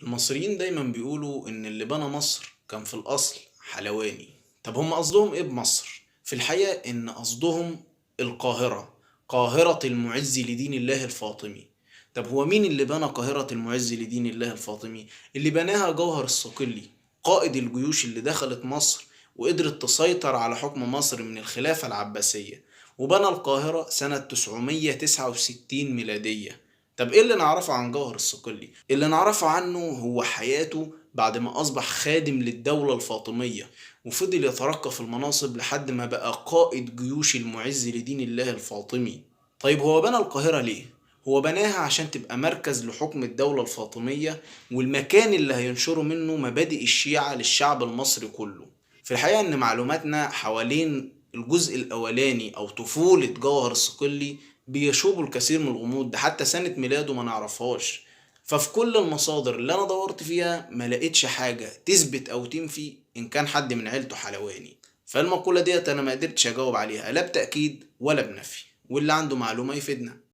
المصريين دايما بيقولوا إن اللي بنى مصر كان في الأصل حلواني. طب هم قصدهم إيه بمصر؟ في الحقيقة إن قصدهم القاهرة، قاهرة المعز لدين الله الفاطمي. طب هو مين اللي بنى قاهرة المعز لدين الله الفاطمي؟ اللي بناها جوهر الصقلي، قائد الجيوش اللي دخلت مصر وقدرت تسيطر على حكم مصر من الخلافة العباسية، وبنى القاهرة سنة 969 ميلادية. طب ايه اللي نعرفه عن جوهر الصقلي؟ اللي نعرفه عنه هو حياته بعد ما اصبح خادم للدولة الفاطمية، وفضل يترقى في المناصب لحد ما بقى قائد جيوش المعز لدين الله الفاطمي. طيب هو بنى القاهرة ليه؟ هو بناها عشان تبقى مركز لحكم الدولة الفاطمية، والمكان اللي هينشروا منه مبادئ الشيعة للشعب المصري كله. في الحقيقة ان معلوماتنا حوالين الجزء الاولاني او طفولة جوهر الصقلي بيشوبوا الكثير من الغموض، ده حتى سنة ميلاده ما نعرفهاش. ففي كل المصادر اللي انا دورت فيها ما لقيتش حاجة تثبت او تنفي ان كان حد من عيلته حلواني. فالمقولة ديت انا ما قدرتش اجاوب عليها لا بتأكيد ولا بنفي، واللي عنده معلومة يفيدنا.